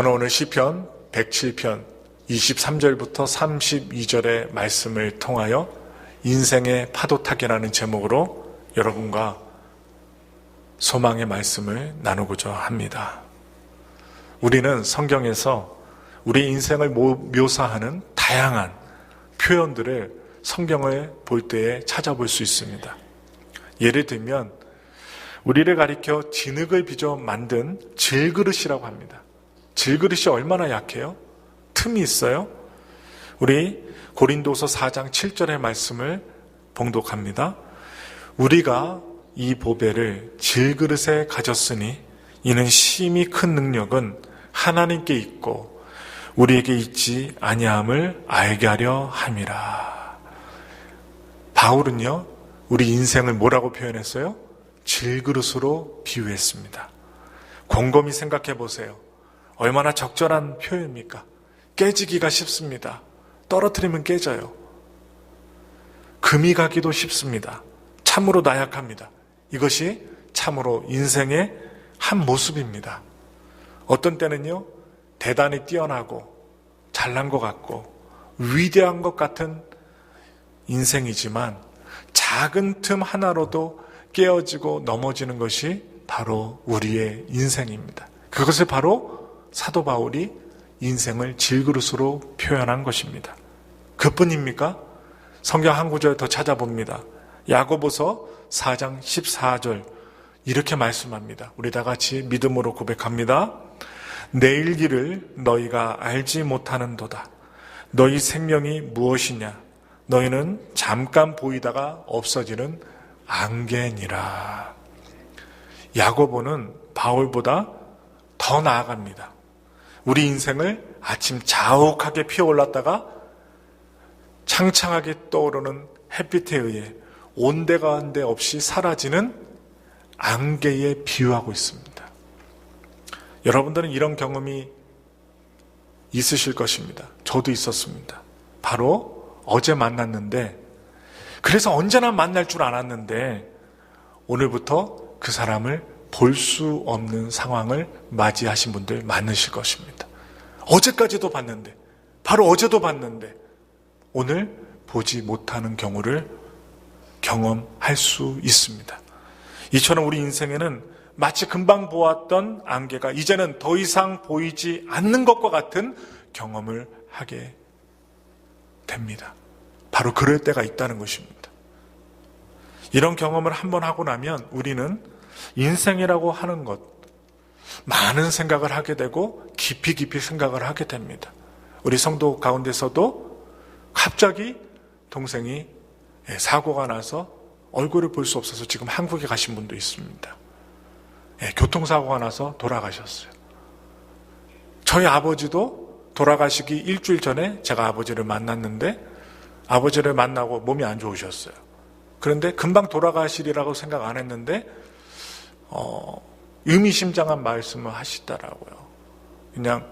저는 오늘 시편 107편 23절부터 32절의 말씀을 통하여 인생의 파도타기라는 제목으로 여러분과 소망의 말씀을 나누고자 합니다. 우리는 성경에서 우리 인생을 묘사하는 다양한 표현들을 성경을 볼 때에 찾아볼 수 있습니다. 예를 들면 우리를 가리켜 진흙을 빚어 만든 질그릇이라고 합니다. 질그릇이 얼마나 약해요? 틈이 있어요? 우리 고린도서 4장 7절의 말씀을 봉독합니다. 우리가 이 보배를 질그릇에 가졌으니 이는 심히 큰 능력은 하나님께 있고 우리에게 있지 아니함을 알게 하려 함이라. 바울은요, 우리 인생을 뭐라고 표현했어요? 질그릇으로 비유했습니다. 곰곰이 생각해 보세요. 얼마나 적절한 표현입니까? 깨지기가 쉽습니다. 떨어뜨리면 깨져요. 금이 가기도 쉽습니다. 참으로 나약합니다. 이것이 참으로 인생의 한 모습입니다. 어떤 때는요, 대단히 뛰어나고 잘난 것 같고 위대한 것 같은 인생이지만 작은 틈 하나로도 깨어지고 넘어지는 것이 바로 우리의 인생입니다. 그것을 바로 사도 바울이 인생을 질그릇으로 표현한 것입니다. 그뿐입니까? 성경 한 구절 더 찾아봅니다. 야고보서 4장 14절 이렇게 말씀합니다. 우리 다 같이 믿음으로 고백합니다. 내일 길을 너희가 알지 못하는도다. 너희 생명이 무엇이냐? 너희는 잠깐 보이다가 없어지는 안개니라. 야고보는 바울보다 더 나아갑니다. 우리 인생을 아침 자욱하게 피어올랐다가 창창하게 떠오르는 햇빛에 의해 온데간데 없이 사라지는 안개에 비유하고 있습니다. 여러분들은 이런 경험이 있으실 것입니다. 저도 있었습니다. 바로 어제 만났는데, 그래서 언제나 만날 줄 알았는데 오늘부터 그 사람을 볼 수 없는 상황을 맞이하신 분들 많으실 것입니다. 어제까지도 봤는데, 바로 어제도 봤는데 오늘 보지 못하는 경우를 경험할 수 있습니다. 이처럼 우리 인생에는 마치 금방 보았던 안개가 이제는 더 이상 보이지 않는 것과 같은 경험을 하게 됩니다. 바로 그럴 때가 있다는 것입니다. 이런 경험을 한번 하고 나면 우리는 인생이라고 하는 것, 많은 생각을 하게 되고 깊이 생각을 하게 됩니다. 우리 성도 가운데서도 갑자기 동생이 사고가 나서 얼굴을 볼 수 없어서 지금 한국에 가신 분도 있습니다. 교통사고가 나서 돌아가셨어요. 저희 아버지도 돌아가시기 일주일 전에 제가 아버지를 만났는데 아버지를 만나고 몸이 안 좋으셨어요. 그런데 금방 돌아가시리라고 생각 안 했는데 의미심장한 말씀을 하시더라고요. 그냥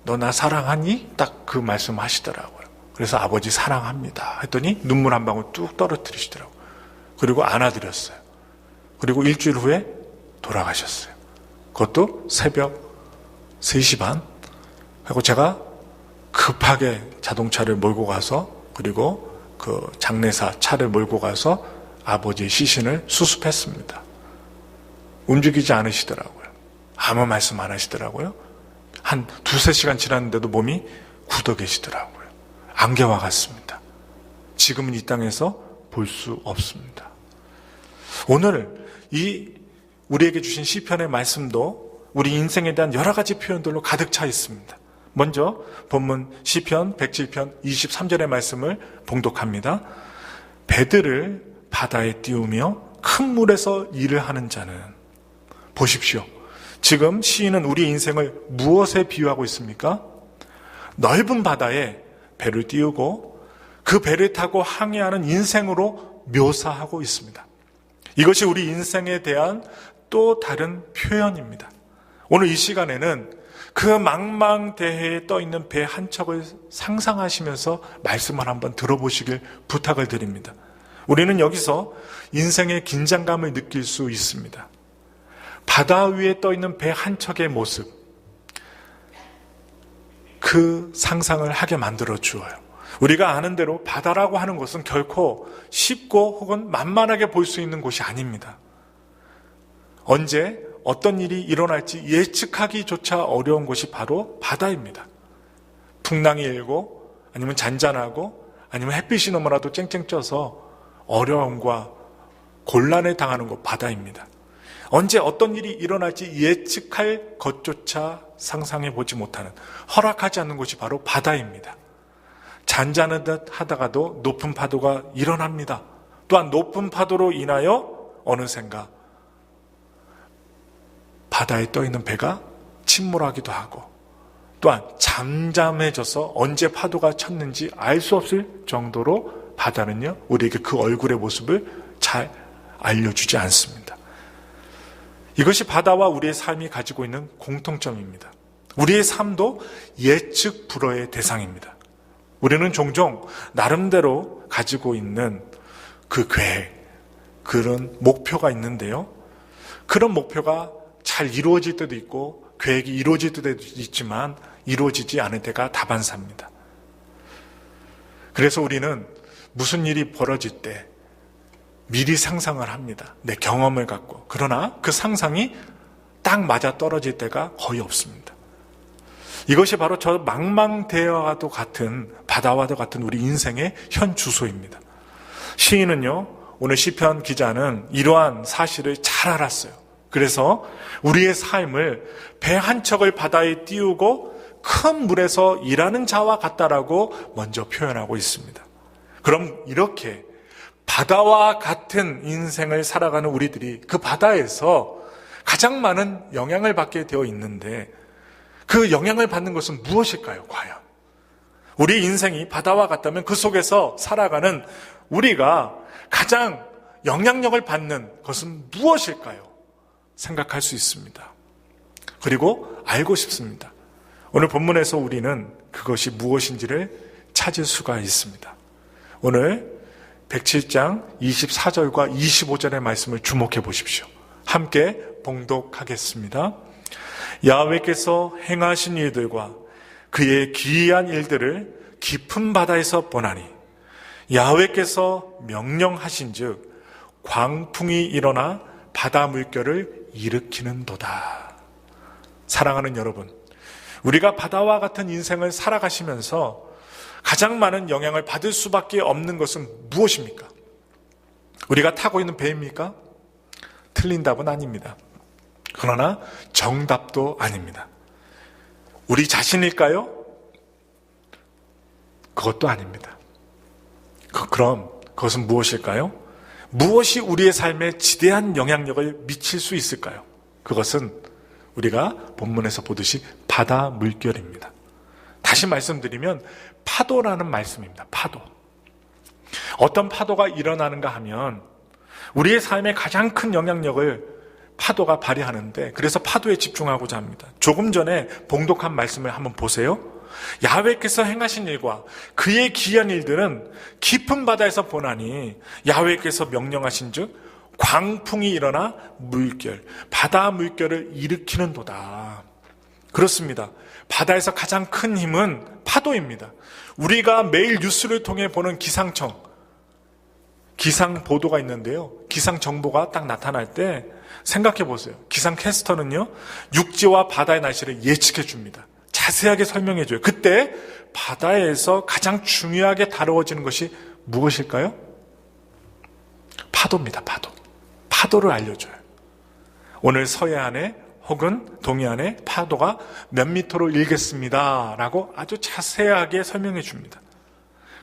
너 나 사랑하니? 딱 그 말씀 하시더라고요. 그래서 아버지 사랑합니다 했더니 눈물 한 방울 뚝 떨어뜨리시더라고요. 그리고 안아드렸어요. 그리고 일주일 후에 돌아가셨어요. 그것도 새벽 3시 반. 하고 제가 급하게 자동차를 몰고 가서, 그리고 그 장례사 차를 몰고 가서 아버지의 시신을 수습했습니다. 움직이지 않으시더라고요. 아무 말씀 안 하시더라고요. 한 2-3시간 지났는데도 몸이 굳어 계시더라고요. 안개와 같습니다. 지금은 이 땅에서 볼 수 없습니다. 오늘 이 우리에게 주신 시편의 말씀도 우리 인생에 대한 여러 가지 표현들로 가득 차 있습니다. 먼저 본문 시편 107편 23절의 말씀을 봉독합니다. 배들을 바다에 띄우며 큰 물에서 일을 하는 자는, 보십시오. 지금 시인은 우리 인생을 무엇에 비유하고 있습니까? 넓은 바다에 배를 띄우고 그 배를 타고 항해하는 인생으로 묘사하고 있습니다. 이것이 우리 인생에 대한 또 다른 표현입니다. 오늘 이 시간에는 그 망망대해에 떠있는 배 한 척을 상상하시면서 말씀을 한번 들어보시길 부탁을 드립니다. 우리는 여기서 인생의 긴장감을 느낄 수 있습니다. 바다 위에 떠있는 배 한 척의 모습, 그 상상을 하게 만들어 주어요. 우리가 아는 대로 바다라고 하는 것은 결코 쉽고 혹은 만만하게 볼 수 있는 곳이 아닙니다. 언제 어떤 일이 일어날지 예측하기조차 어려운 곳이 바로 바다입니다. 풍랑이 일고 아니면 잔잔하고 아니면 햇빛이 너무나도 쨍쨍 쪄서 어려움과 곤란에 당하는 곳 바다입니다. 언제 어떤 일이 일어날지 예측할 것조차 상상해 보지 못하는, 허락하지 않는 곳이 바로 바다입니다. 잔잔하다가도 높은 파도가 일어납니다. 또한 높은 파도로 인하여 어느샌가 바다에 떠있는 배가 침몰하기도 하고, 또한 잠잠해져서 언제 파도가 쳤는지 알 수 없을 정도로 바다는요, 우리에게 그 얼굴의 모습을 잘 알려주지 않습니다. 이것이 바다와 우리의 삶이 가지고 있는 공통점입니다. 우리의 삶도 예측 불허의 대상입니다. 우리는 종종 나름대로 가지고 있는 그 계획, 그런 목표가 있는데요. 그런 목표가 잘 이루어질 때도 있고 계획이 이루어질 때도 있지만 이루어지지 않을 때가 다반사입니다. 그래서 우리는 무슨 일이 벌어질 때 미리 상상을 합니다. 내 경험을 갖고. 그러나 그 상상이 딱 맞아 떨어질 때가 거의 없습니다. 이것이 바로 저 망망대해와도 같은, 바다와도 같은 우리 인생의 현 주소입니다. 시인은요, 오늘 시편 기자는 이러한 사실을 잘 알았어요. 그래서 우리의 삶을 배 한 척을 바다에 띄우고 큰 물에서 일하는 자와 같다라고 먼저 표현하고 있습니다. 그럼 이렇게 바다와 같은 인생을 살아가는 우리들이 그 바다에서 가장 많은 영향을 받게 되어 있는데, 그 영향을 받는 것은 무엇일까요, 과연? 우리 인생이 바다와 같다면 그 속에서 살아가는 우리가 가장 영향력을 받는 것은 무엇일까요? 생각할 수 있습니다. 그리고 알고 싶습니다. 오늘 본문에서 우리는 그것이 무엇인지를 찾을 수가 있습니다. 오늘 107장 24절과 25절의 말씀을 주목해 보십시오. 함께 봉독하겠습니다. 야훼께서 행하신 일들과 그의 기이한 일들을 깊은 바다에서 보나니 야훼께서 명령하신즉 광풍이 일어나 바다 물결을 일으키는도다. 사랑하는 여러분, 우리가 바다와 같은 인생을 살아가시면서 가장 많은 영향을 받을 수밖에 없는 것은 무엇입니까? 우리가 타고 있는 배입니까? 틀린 답은 아닙니다. 그러나 정답도 아닙니다. 우리 자신일까요? 그것도 아닙니다. 그럼 그것은 무엇일까요? 무엇이 우리의 삶에 지대한 영향력을 미칠 수 있을까요? 그것은 우리가 본문에서 보듯이 바다 물결입니다. 다시 말씀드리면 파도라는 말씀입니다. 파도. 어떤 파도가 일어나는가 하면 우리의 삶에 가장 큰 영향력을 파도가 발휘하는데, 그래서 파도에 집중하고자 합니다. 조금 전에 봉독한 말씀을 한번 보세요. 야훼께서 행하신 일과 그의 기이한 일들은 깊은 바다에서 보나니 야훼께서 명령하신 즉 광풍이 일어나 물결, 바다 물결을 일으키는도다. 그렇습니다. 바다에서 가장 큰 힘은 파도입니다. 우리가 매일 뉴스를 통해 보는 기상청, 기상 보도가 있는데요. 기상 정보가 딱 나타날 때 생각해 보세요. 기상 캐스터는요, 육지와 바다의 날씨를 예측해 줍니다. 자세하게 설명해 줘요. 그때 바다에서 가장 중요하게 다루어지는 것이 무엇일까요? 파도입니다. 파도. 파도를 알려줘요. 오늘 서해안에 혹은 동해안에 파도가 몇 미터로 일겠습니다 라고 아주 자세하게 설명해 줍니다.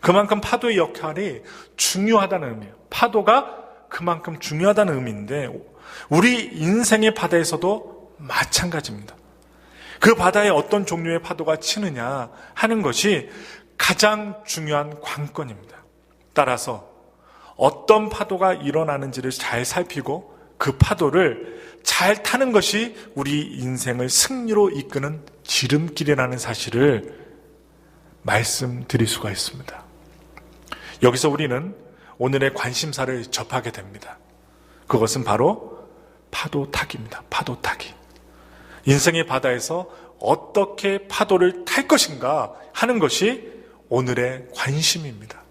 그만큼 파도의 역할이 중요하다는 의미예요. 파도가 그만큼 중요하다는 의미인데, 우리 인생의 바다에서도 마찬가지입니다. 그 바다에 어떤 종류의 파도가 치느냐 하는 것이 가장 중요한 관건입니다. 따라서 어떤 파도가 일어나는지를 잘 살피고 그 파도를 잘 타는 것이 우리 인생을 승리로 이끄는 지름길이라는 사실을 말씀드릴 수가 있습니다. 여기서 우리는 오늘의 관심사를 접하게 됩니다. 그것은 바로 파도 타기입니다. 파도 타기. 인생의 바다에서 어떻게 파도를 탈 것인가 하는 것이 오늘의 관심입니다.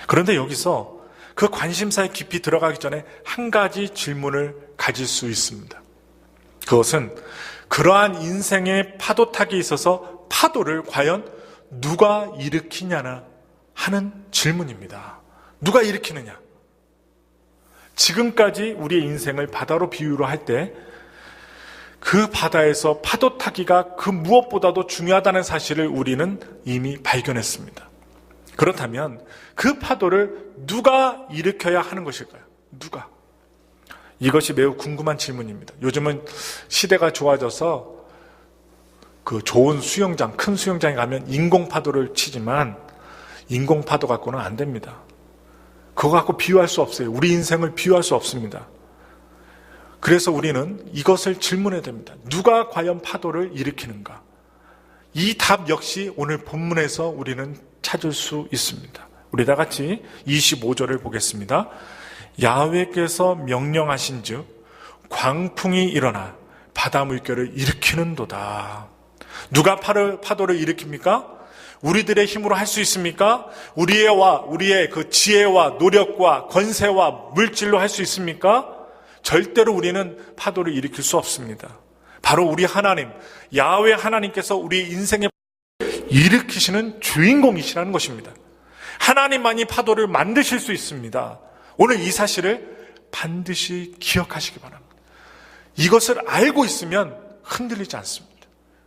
그런데 여기서 그 관심사에 깊이 들어가기 전에 한 가지 질문을 가질 수 있습니다. 그것은 그러한 인생의 파도 타기에 있어서 파도를 과연 누가 일으키냐나 하는 질문입니다. 누가 일으키느냐? 지금까지 우리의 인생을 바다로 비유로 할 때 그 바다에서 파도 타기가 그 무엇보다도 중요하다는 사실을 우리는 이미 발견했습니다. 그렇다면 그 파도를 누가 일으켜야 하는 것일까요? 누가? 이것이 매우 궁금한 질문입니다. 요즘은 시대가 좋아져서 그 좋은 수영장, 큰 수영장에 가면 인공파도를 치지만 인공파도 갖고는 안 됩니다. 그거 갖고 비유할 수 없어요. 우리 인생을 비유할 수 없습니다. 그래서 우리는 이것을 질문해야 됩니다. 누가 과연 파도를 일으키는가? 이 답 역시 오늘 본문에서 우리는 찾을 수 있습니다. 우리 다 같이 25절을 보겠습니다. 야훼께서 명령하신즉 광풍이 일어나 바다 물결을 일으키는도다. 누가 파도를 일으킵니까? 우리들의 힘으로 할 수 있습니까? 우리의 그 지혜와 노력과 권세와 물질로 할 수 있습니까? 절대로 우리는 파도를 일으킬 수 없습니다. 바로 우리 하나님, 야훼 하나님께서 우리 인생에 일으키시는 주인공이시라는 것입니다. 하나님만이 파도를 만드실 수 있습니다. 오늘 이 사실을 반드시 기억하시기 바랍니다. 이것을 알고 있으면 흔들리지 않습니다.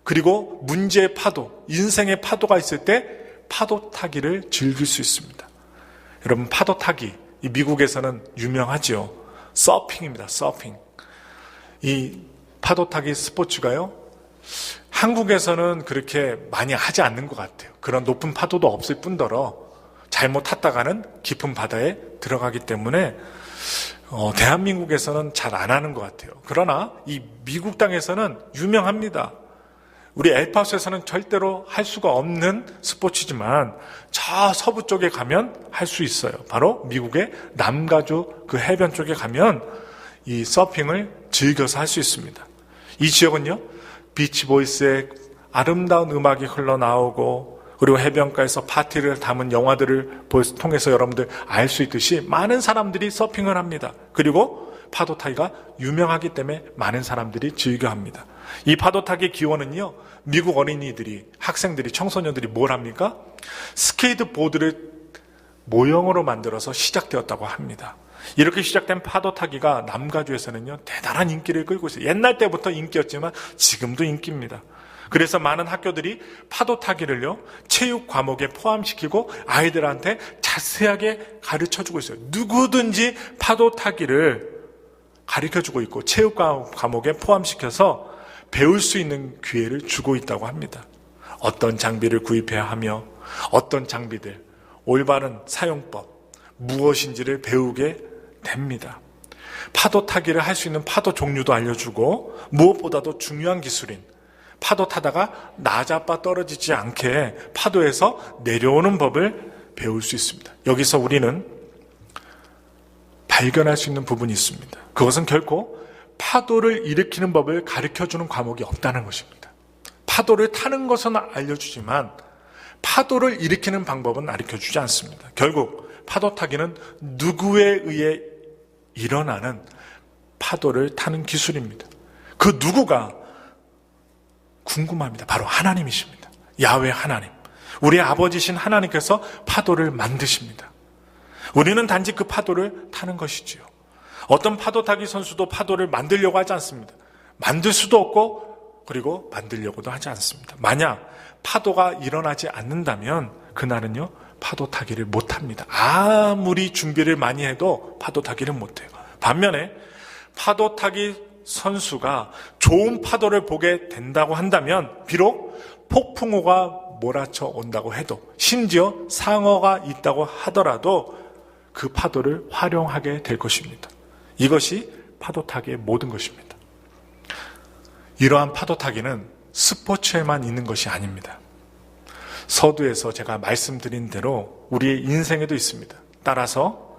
그리고 문제의 파도, 인생의 파도가 있을 때 파도 타기를 즐길 수 있습니다. 여러분, 파도 타기, 이 미국에서는 유명하지요. 서핑입니다. 서핑. 이 파도 타기 스포츠가요, 한국에서는 그렇게 많이 하지 않는 것 같아요. 그런 높은 파도도 없을 뿐더러 잘못 탔다가는 깊은 바다에 들어가기 때문에 대한민국에서는 잘 안 하는 것 같아요. 그러나 이 미국 땅에서는 유명합니다. 우리 엘파소에서는 절대로 할 수가 없는 스포츠지만 저 서부 쪽에 가면 할 수 있어요. 바로 미국의 남가주 그 해변 쪽에 가면 이 서핑을 즐겨서 할 수 있습니다. 이 지역은요, 비치보이스의 아름다운 음악이 흘러나오고 그리고 해변가에서 파티를 담은 영화들을 통해서 여러분들 알 수 있듯이 많은 사람들이 서핑을 합니다. 그리고 파도 타기가 유명하기 때문에 많은 사람들이 즐겨합니다. 이 파도 타기 기원은요, 미국 어린이들이, 학생들이, 청소년들이 뭘 합니까? 스케이트보드를 모형으로 만들어서 시작되었다고 합니다. 이렇게 시작된 파도 타기가 남가주에서는요, 대단한 인기를 끌고 있어요. 옛날 때부터 인기였지만 지금도 인기입니다. 그래서 많은 학교들이 파도 타기를요, 체육 과목에 포함시키고 아이들한테 자세하게 가르쳐주고 있어요. 누구든지 파도 타기를 가르쳐주고 있고 체육 과목에 포함시켜서 배울 수 있는 기회를 주고 있다고 합니다. 어떤 장비를 구입해야 하며 어떤 장비들, 올바른 사용법, 무엇인지를 배우게 됩니다. 파도 타기를 할 수 있는 파도 종류도 알려주고 무엇보다도 중요한 기술인 파도 타다가 나자빠 떨어지지 않게 파도에서 내려오는 법을 배울 수 있습니다. 여기서 우리는 발견할 수 있는 부분이 있습니다. 그것은 결코 파도를 일으키는 법을 가르쳐주는 과목이 없다는 것입니다. 파도를 타는 것은 알려주지만 파도를 일으키는 방법은 가르쳐주지 않습니다. 결국 파도 타기는 누구에 의해 일어나는 파도를 타는 기술입니다. 그 누구가 궁금합니다. 바로 하나님이십니다. 야훼 하나님. 우리의 아버지신 하나님께서 파도를 만드십니다. 우리는 단지 그 파도를 타는 것이지요. 어떤 파도 타기 선수도 파도를 만들려고 하지 않습니다. 만들 수도 없고 그리고 만들려고도 하지 않습니다. 만약 파도가 일어나지 않는다면 그날은요, 파도 타기를 못합니다. 아무리 준비를 많이 해도 파도 타기를 못해요. 반면에 파도 타기 선수가 좋은 파도를 보게 된다고 한다면 비록 폭풍우가 몰아쳐 온다고 해도 심지어 상어가 있다고 하더라도 그 파도를 활용하게 될 것입니다. 이것이 파도 타기의 모든 것입니다. 이러한 파도 타기는 스포츠에만 있는 것이 아닙니다. 서두에서 제가 말씀드린 대로 우리의 인생에도 있습니다. 따라서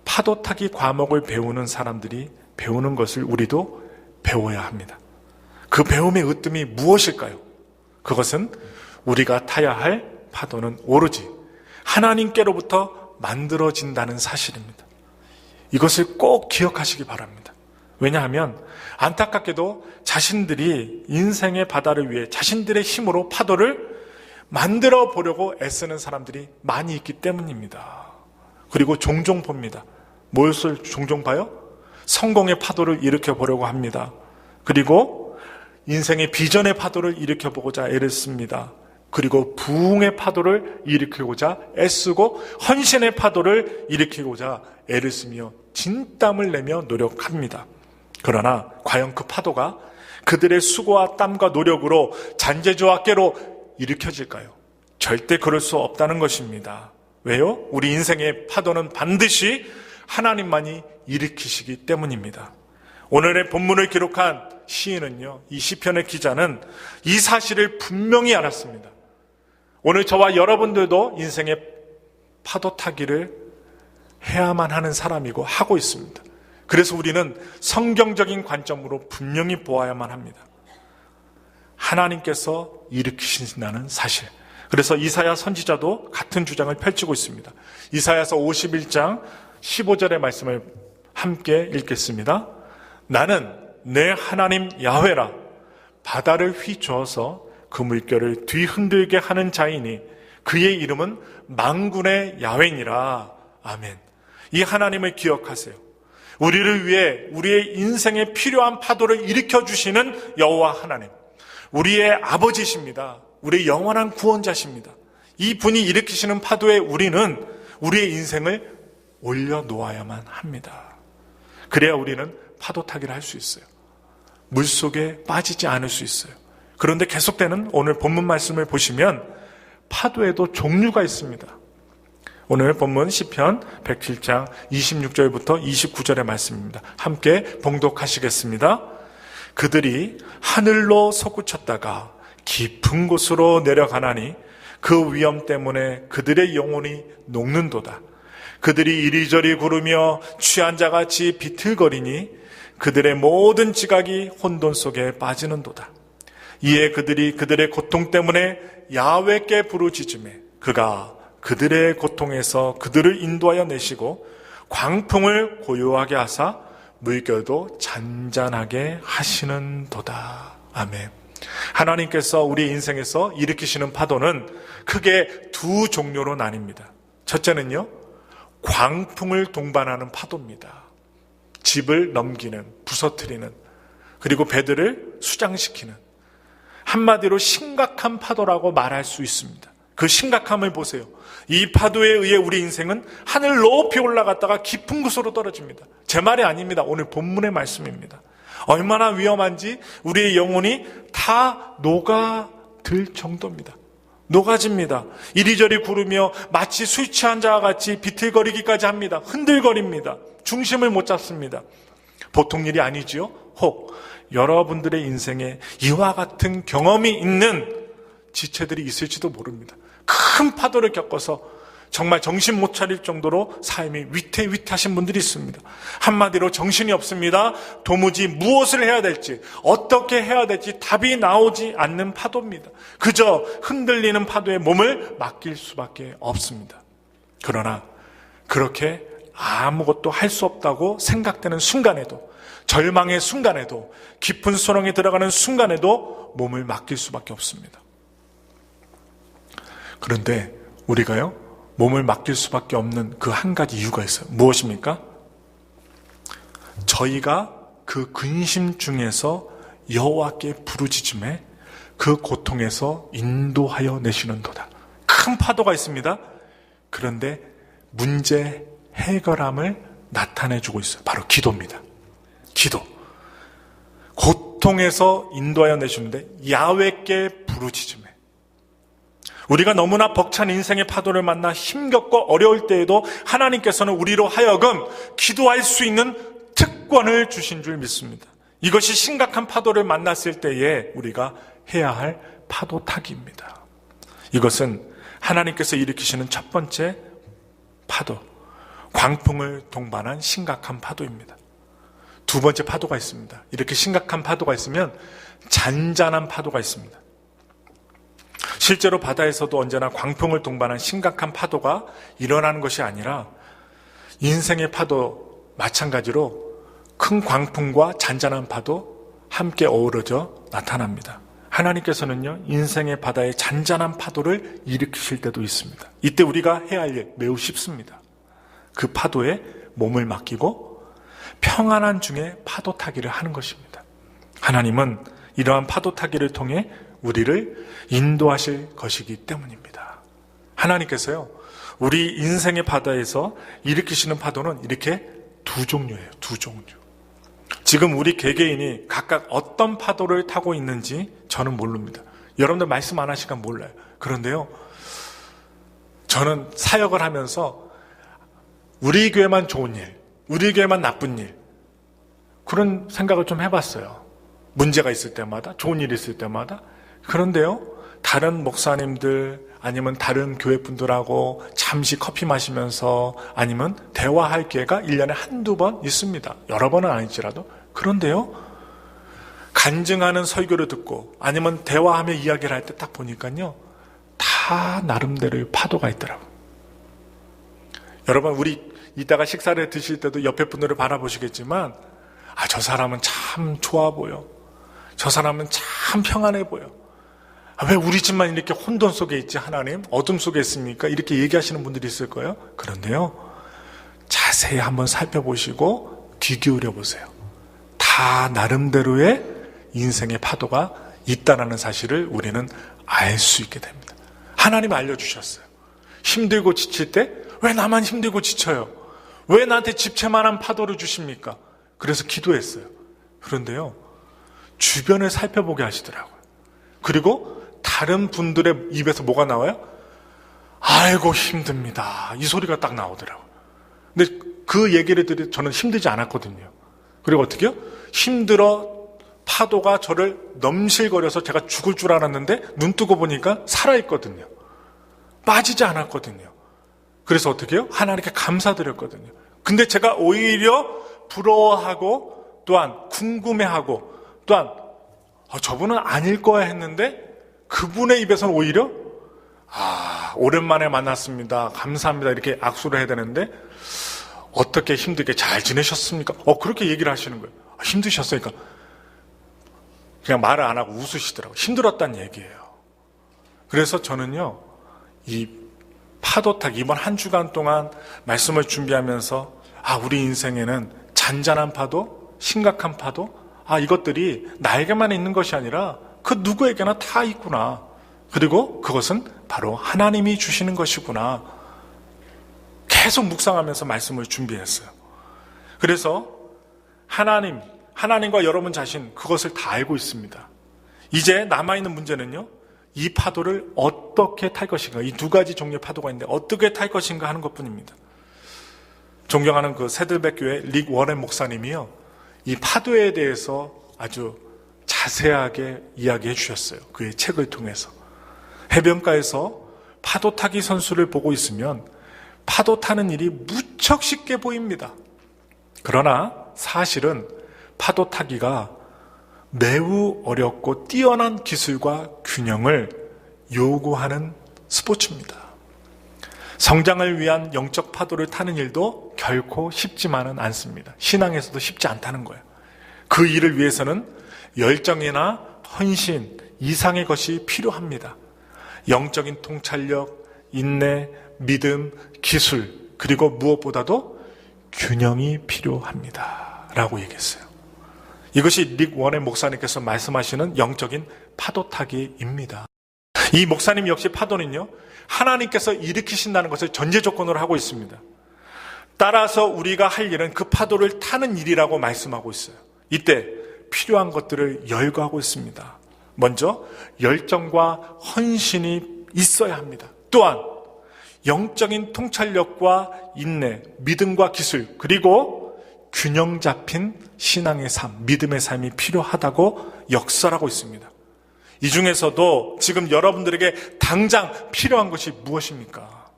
파도 타기 과목을 배우는 사람들이 배우는 것을 우리도 배워야 합니다. 그 배움의 으뜸이 무엇일까요? 그것은 우리가 타야 할 파도는 오로지 하나님께로부터 만들어진다는 사실입니다. 이것을 꼭 기억하시기 바랍니다. 왜냐하면 안타깝게도 자신들이 인생의 바다를 위해 자신들의 힘으로 파도를 만들어 보려고 애쓰는 사람들이 많이 있기 때문입니다. 그리고 종종 봅니다. 무엇을 종종 봐요? 성공의 파도를 일으켜 보려고 합니다. 그리고 인생의 비전의 파도를 일으켜 보고자 애를 씁니다. 그리고 부흥의 파도를 일으키고자 애쓰고 헌신의 파도를 일으키고자 애를 쓰며 진땀을 내며 노력합니다. 그러나 과연 그 파도가 그들의 수고와 땀과 노력으로 잔재주와 깨로 일으켜질까요? 절대 그럴 수 없다는 것입니다. 왜요? 우리 인생의 파도는 반드시 하나님만이 일으키시기 때문입니다. 오늘의 본문을 기록한 시인은요, 이 시편의 기자는 이 사실을 분명히 알았습니다. 오늘 저와 여러분들도 인생의 파도 타기를 해야만 하는 사람이고 하고 있습니다. 그래서 우리는 성경적인 관점으로 분명히 보아야만 합니다. 하나님께서 일으키신다는 사실. 그래서 이사야 선지자도 같은 주장을 펼치고 있습니다. 이사야서 51장 15절의 말씀을 함께 읽겠습니다. 나는 내 하나님 야훼라 바다를 휘저어서 그 물결을 뒤흔들게 하는 자이니 그의 이름은 만군의 야훼니라. 아멘. 이 하나님을 기억하세요. 우리를 위해 우리의 인생에 필요한 파도를 일으켜 주시는 여호와 하나님, 우리의 아버지십니다. 우리의 영원한 구원자십니다. 이 분이 일으키시는 파도에 우리는 우리의 인생을 올려놓아야만 합니다. 그래야 우리는 파도 타기를 할 수 있어요. 물속에 빠지지 않을 수 있어요. 그런데 계속되는 오늘 본문 말씀을 보시면 파도에도 종류가 있습니다. 오늘 본문 시편 107장 26절부터 29절의 말씀입니다. 함께 봉독하시겠습니다. 그들이 하늘로 솟구쳤다가 깊은 곳으로 내려가나니 그 위험 때문에 그들의 영혼이 녹는도다. 그들이 이리저리 구르며 취한 자같이 비틀거리니 그들의 모든 지각이 혼돈 속에 빠지는도다. 이에 그들이 그들의 고통 때문에 야훼께 부르짖으매 그가 그들의 고통에서 그들을 인도하여 내시고 광풍을 고요하게 하사 물결도 잔잔하게 하시는도다. 아멘. 하나님께서 우리 인생에서 일으키시는 파도는 크게 두 종류로 나뉩니다. 첫째는요, 광풍을 동반하는 파도입니다. 집을 넘기는, 부서뜨리는, 그리고 배들을 수장시키는, 한마디로 심각한 파도라고 말할 수 있습니다. 그 심각함을 보세요. 이 파도에 의해 우리 인생은 하늘 높이 올라갔다가 깊은 곳으로 떨어집니다. 제 말이 아닙니다. 오늘 본문의 말씀입니다. 얼마나 위험한지 우리의 영혼이 다 녹아들 정도입니다. 녹아집니다. 이리저리 구르며 마치 술 취한 자와 같이 비틀거리기까지 합니다. 흔들거립니다. 중심을 못 잡습니다. 보통 일이 아니지요. 혹 여러분들의 인생에 이와 같은 경험이 있는 지체들이 있을지도 모릅니다. 큰 파도를 겪어서 정말 정신 못 차릴 정도로 삶이 위태위태하신 분들이 있습니다. 한마디로 정신이 없습니다. 도무지 무엇을 해야 될지, 어떻게 해야 될지 답이 나오지 않는 파도입니다. 그저 흔들리는 파도에 몸을 맡길 수밖에 없습니다. 그러나 그렇게 아무것도 할 수 없다고 생각되는 순간에도, 절망의 순간에도, 깊은 소렁에 들어가는 순간에도 몸을 맡길 수밖에 없습니다. 그런데 우리가요, 몸을 맡길 수밖에 없는 그 한 가지 이유가 있어요. 무엇입니까? 저희가 그 근심 중에서 여호와께 부르짖음에 그 고통에서 인도하여 내시는도다. 큰 파도가 있습니다. 그런데 문제 해결함을 나타내주고 있어요. 바로 기도입니다. 기도. 고통에서 인도하여 내시는데 야훼께 부르짖음에, 우리가 너무나 벅찬 인생의 파도를 만나 힘겹고 어려울 때에도 하나님께서는 우리로 하여금 기도할 수 있는 특권을 주신 줄 믿습니다. 이것이 심각한 파도를 만났을 때에 우리가 해야 할 파도 타기입니다. 이것은 하나님께서 일으키시는 첫 번째 파도, 광풍을 동반한 심각한 파도입니다. 두 번째 파도가 있습니다. 이렇게 심각한 파도가 있으면 잔잔한 파도가 있습니다. 실제로 바다에서도 언제나 광풍을 동반한 심각한 파도가 일어나는 것이 아니라 인생의 파도 마찬가지로 큰 광풍과 잔잔한 파도 함께 어우러져 나타납니다. 하나님께서는요, 인생의 바다에 잔잔한 파도를 일으키실 때도 있습니다. 이때 우리가 해야 할 일 매우 쉽습니다. 그 파도에 몸을 맡기고 평안한 중에 파도 타기를 하는 것입니다. 하나님은 이러한 파도 타기를 통해 우리를 인도하실 것이기 때문입니다. 하나님께서요, 우리 인생의 바다에서 일으키시는 파도는 이렇게 두 종류예요. 두 종류. 지금 우리 개개인이 각각 어떤 파도를 타고 있는지 저는 모릅니다. 여러분들 말씀 안 하시니까 몰라요. 그런데요, 저는 사역을 하면서 우리 교회만 좋은 일, 우리 교회만 나쁜 일, 그런 생각을 좀 해봤어요. 문제가 있을 때마다, 좋은 일이 있을 때마다. 그런데요, 다른 목사님들 아니면 다른 교회 분들하고 잠시 커피 마시면서 아니면 대화할 기회가 1년에 한두 번 있습니다. 여러 번은 아니지라도. 그런데요, 간증하는 설교를 듣고 아니면 대화하며 이야기를 할 때 딱 보니까요, 다 나름대로의 파도가 있더라고요. 여러분, 우리 이따가 식사를 드실 때도 옆에 분들을 바라보시겠지만, 저 사람은 참 좋아 보여. 저 사람은 참 평안해 보여. 왜 우리 집만 이렇게 혼돈 속에 있지, 하나님? 어둠 속에 있습니까? 이렇게 얘기하시는 분들이 있을 거예요. 그런데요, 자세히 한번 살펴보시고 귀 기울여 보세요. 다 나름대로의 인생의 파도가 있다는 사실을 우리는 알 수 있게 됩니다. 하나님이 알려주셨어요. 힘들고 지칠 때 왜 나만 힘들고 지쳐요? 왜 나한테 집채만한 파도를 주십니까? 그래서 기도했어요. 그런데요, 주변을 살펴보게 하시더라고요. 그리고 다른 분들의 입에서 뭐가 나와요? 아이고 힘듭니다. 이 소리가 딱 나오더라고요. 근데 그 얘기를 들으니 저는 힘들지 않았거든요. 그리고 어떻게 해요? 힘들어 파도가 저를 넘실거려서 제가 죽을 줄 알았는데 눈 뜨고 보니까 살아있거든요. 빠지지 않았거든요. 그래서 어떻게 해요? 하나님께 감사드렸거든요. 근데 제가 오히려 부러워하고 또한 궁금해하고 또한 저분은 아닐 거야 했는데 그분의 입에서는 오히려 오랜만에 만났습니다. 감사합니다. 이렇게 악수를 해야 되는데 어떻게 힘들게 잘 지내셨습니까? 그렇게 얘기를 하시는 거예요. 힘드셨으니까 그냥 말을 안 하고 웃으시더라고요. 힘들었다는 얘기예요. 그래서 저는요, 이 파도타기, 이번 한 주간 동안 말씀을 준비하면서 우리 인생에는 잔잔한 파도, 심각한 파도, 이것들이 나에게만 있는 것이 아니라 그 누구에게나 다 있구나. 그리고 그것은 바로 하나님이 주시는 것이구나. 계속 묵상하면서 말씀을 준비했어요. 그래서 하나님과 여러분 자신 그것을 다 알고 있습니다. 이제 남아있는 문제는요, 이 파도를 어떻게 탈 것인가, 이 두 가지 종류의 파도가 있는데 어떻게 탈 것인가 하는 것뿐입니다. 존경하는 그 새들백 교회 릭 워렌 목사님이요, 이 파도에 대해서 아주 자세하게 이야기해 주셨어요. 그의 책을 통해서. 해변가에서 파도 타기 선수를 보고 있으면 파도 타는 일이 무척 쉽게 보입니다. 그러나 사실은 파도 타기가 매우 어렵고 뛰어난 기술과 균형을 요구하는 스포츠입니다. 성장을 위한 영적 파도를 타는 일도 결코 쉽지만은 않습니다. 신앙에서도 쉽지 않다는 거예요. 그 일을 위해서는 열정이나 헌신 이상의 것이 필요합니다. 영적인 통찰력, 인내, 믿음, 기술, 그리고 무엇보다도 균형이 필요합니다. 라고 얘기했어요. 이것이 릭 워렌 목사님께서 말씀하시는 영적인 파도 타기입니다. 이 목사님 역시 파도는요, 하나님께서 일으키신다는 것을 전제 조건으로 하고 있습니다. 따라서 우리가 할 일은 그 파도를 타는 일이라고 말씀하고 있어요. 이때 필요한 것들을 열거하고 있습니다. 먼저 열정과 헌신이 있어야 합니다. 또한 영적인 통찰력과 인내, 믿음과 기술, 그리고 균형 잡힌 신앙의 삶, 믿음의 삶이 필요하다고 역설하고 있습니다. 이 중에서도 지금 여러분들에게 당장 필요한 것이 무엇입니까?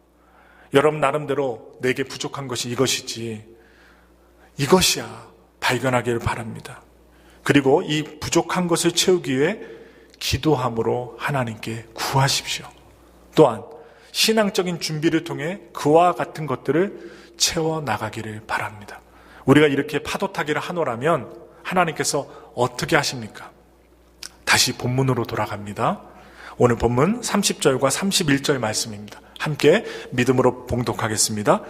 여러분 나름대로 내게 부족한 것이 이것이지, 이것이야 발견하기를 바랍니다. 그리고 이 부족한 것을 채우기 위해 기도함으로 하나님께 구하십시오. 또한 신앙적인 준비를 통해 그와 같은 것들을 채워나가기를 바랍니다. 우리가 이렇게 파도타기를 하노라면 하나님께서 어떻게 하십니까? 다시 본문으로 돌아갑니다. 오늘 본문 30절과 31절 말씀입니다. 함께 믿음으로 봉독하겠습니다.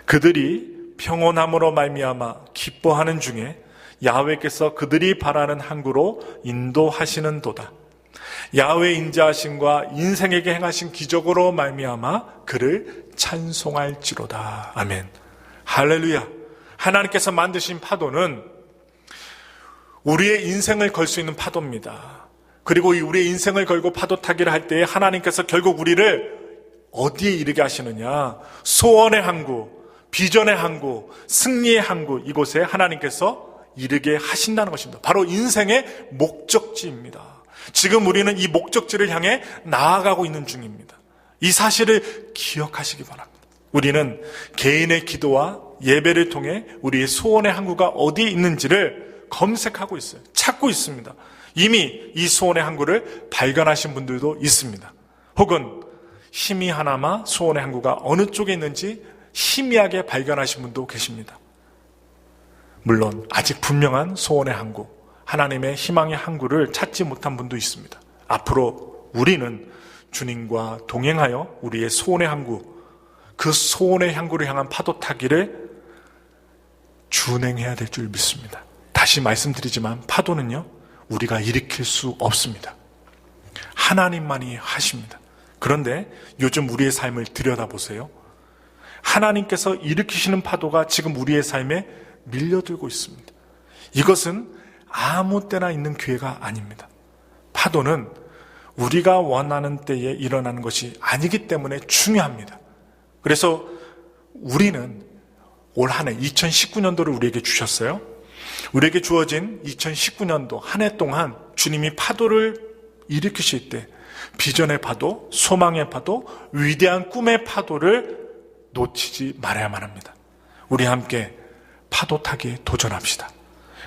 그들이 평온함으로 말미암아 기뻐하는 중에 야훼께서 그들이 바라는 항구로 인도하시는도다. 야훼의 인자하심과 인생에게 행하신 기적으로 말미암아 그를 찬송할지로다. 아멘. 할렐루야. 하나님께서 만드신 파도는 우리의 인생을 걸 수 있는 파도입니다. 그리고 우리의 인생을 걸고 파도 타기를 할 때에 하나님께서 결국 우리를 어디에 이르게 하시느냐? 소원의 항구, 비전의 항구, 승리의 항구, 이곳에 하나님께서 이르게 하신다는 것입니다. 바로 인생의 목적지입니다. 지금 우리는 이 목적지를 향해 나아가고 있는 중입니다. 이 사실을 기억하시기 바랍니다. 우리는 개인의 기도와 예배를 통해 우리의 소원의 항구가 어디에 있는지를 검색하고 있어요. 찾고 있습니다. 이미 이 소원의 항구를 발견하신 분들도 있습니다. 혹은 희미하나마 소원의 항구가 어느 쪽에 있는지 희미하게 발견하신 분도 계십니다. 물론 아직 분명한 소원의 항구, 하나님의 희망의 항구를 찾지 못한 분도 있습니다. 앞으로 우리는 주님과 동행하여 우리의 소원의 항구, 그 소원의 항구를 향한 파도 타기를 준행해야 될 줄 믿습니다. 다시 말씀드리지만 파도는요, 우리가 일으킬 수 없습니다. 하나님만이 하십니다. 그런데 요즘 우리의 삶을 들여다보세요. 하나님께서 일으키시는 파도가 지금 우리의 삶에 밀려들고 있습니다. 이것은 아무 때나 있는 기회가 아닙니다. 파도는 우리가 원하는 때에 일어나는 것이 아니기 때문에 중요합니다. 그래서 우리는 올 한 해 2019년도를 우리에게 주셨어요. 우리에게 주어진 2019년도 한 해 동안 주님이 파도를 일으키실 때 비전의 파도, 소망의 파도, 위대한 꿈의 파도를 놓치지 말아야만 합니다. 우리 함께 파도 타기에 도전합시다.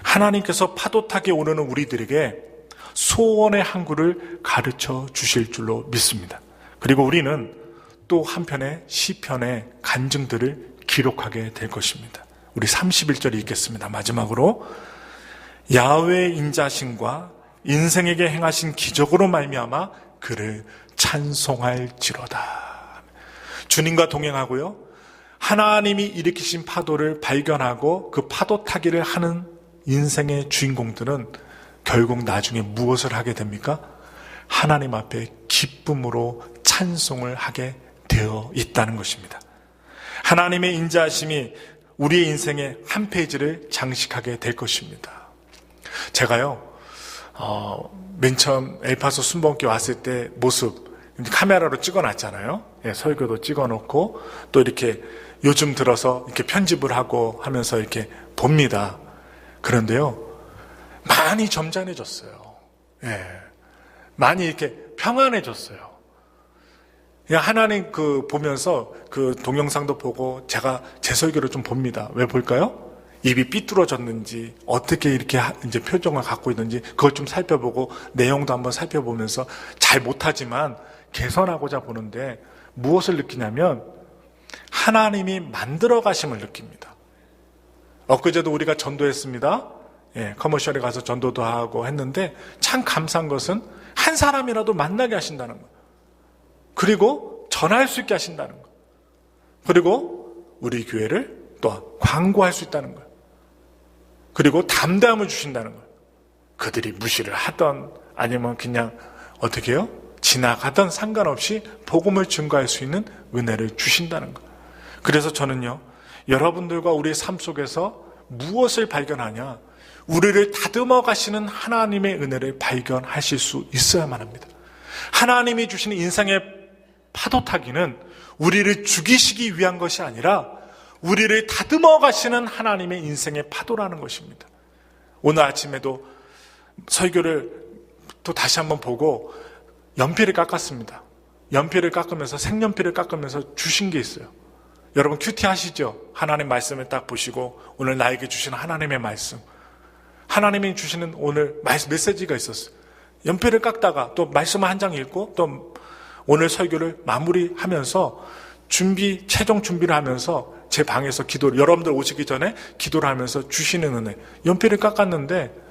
하나님께서 파도 타기에 오르는 우리들에게 소원의 항구를 가르쳐 주실 줄로 믿습니다. 그리고 우리는 또 한편의 시편의 간증들을 기록하게 될 것입니다. 우리 31절 읽겠습니다. 마지막으로 야훼의 인자심과 인생에게 행하신 기적으로 말미암아 그를 찬송할지로다. 주님과 동행하고요, 하나님이 일으키신 파도를 발견하고 그 파도 타기를 하는 인생의 주인공들은 결국 나중에 무엇을 하게 됩니까? 하나님 앞에 기쁨으로 찬송을 하게 되어 있다는 것입니다. 하나님의 인자하심이 우리의 인생의 한 페이지를 장식하게 될 것입니다. 제가요, 맨 처음 엘파소 순복음교회 왔을 때 모습 카메라로 찍어놨잖아요. 예, 설교도 찍어놓고 또 이렇게 요즘 들어서 이렇게 편집을 하고 하면서 이렇게 봅니다. 그런데요, 많이 점잖해졌어요. 예, 많이 이렇게 평안해졌어요. 그냥 하나님 보면서 그 동영상도 보고 제가 제 설교를 좀 봅니다. 왜 볼까요? 입이 삐뚤어졌는지 어떻게 이렇게 이제 표정을 갖고 있는지 그걸 좀 살펴보고 내용도 한번 살펴보면서 잘 못하지만 개선하고자 보는데 무엇을 느끼냐면 하나님이 만들어 가심을 느낍니다. 엊그제도 우리가 전도했습니다. 예, 커머셜에 가서 전도도 하고 했는데 참 감사한 것은 한 사람이라도 만나게 하신다는 거예요. 그리고 전할 수 있게 하신다는 거예요. 그리고 우리 교회를 또 광고할 수 있다는 거예요. 그리고 담담을 주신다는 거예요. 그들이 무시를 하던 아니면 그냥 어떻게 해요? 지나가던 상관없이 복음을 증거할 수 있는 은혜를 주신다는 거예요. 그래서 저는요, 여러분들과 우리의 삶 속에서 무엇을 발견하냐? 우리를 다듬어 가시는 하나님의 은혜를 발견하실 수 있어야만 합니다. 하나님이 주시는 인생의 파도 타기는 우리를 죽이시기 위한 것이 아니라 우리를 다듬어 가시는 하나님의 인생의 파도라는 것입니다. 오늘 아침에도 설교를 또 다시 한번 보고 연필을 깎았습니다. 연필을 깎으면서 색연필을 깎으면서 주신 게 있어요. 여러분 큐티 하시죠? 하나님 말씀을 딱 보시고 오늘 나에게 주신 하나님의 말씀, 하나님이 주시는 오늘 메시지가 있었어요. 연필을 깎다가 또 말씀 한 장 읽고 또 오늘 설교를 마무리하면서 최종 준비를 하면서 제 방에서 여러분들 오시기 전에 기도를 하면서 주시는 은혜. 연필을 깎았는데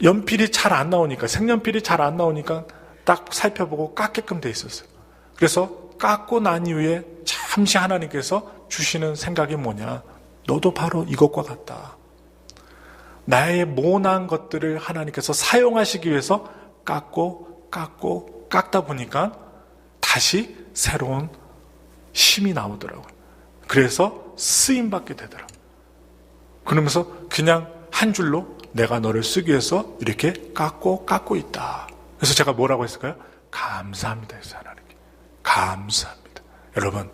연필이 잘 안 나오니까, 색연필이 잘 안 나오니까 딱 살펴보고 깎게끔 돼 있었어요. 그래서 깎고 난 이후에 잠시 하나님께서 주시는 생각이 뭐냐. 너도 바로 이것과 같다. 나의 모난 것들을 하나님께서 사용하시기 위해서 깎다 보니까 다시 새로운 힘이 나오더라고요. 그래서 쓰임받게 되더라고요. 그러면서 그냥 한 줄로 내가 너를 쓰기 위해서 이렇게 깎고 있다. 그래서 제가 뭐라고 했을까요? 감사합니다 했어요. 하나님께. 감사합니다. 여러분,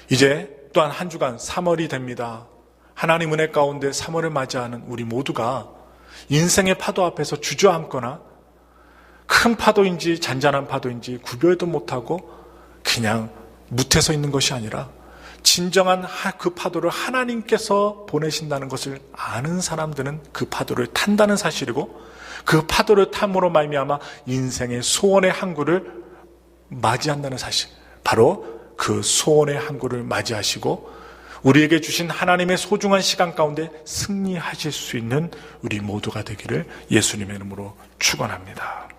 이제 또한 한 주간 3월이 됩니다. 하나님 은혜 가운데 3월을 맞이하는 우리 모두가 인생의 파도 앞에서 주저앉거나 큰 파도인지 잔잔한 파도인지 구별도 못하고 그냥 묻혀서 있는 것이 아니라 진정한 그 파도를 하나님께서 보내신다는 것을 아는 사람들은 그 파도를 탄다는 사실이고, 그 파도를 탐으로 말미암아 인생의 소원의 항구를 맞이한다는 사실, 바로 그 소원의 항구를 맞이하시고 우리에게 주신 하나님의 소중한 시간 가운데 승리하실 수 있는 우리 모두가 되기를 예수님의 이름으로 축원합니다.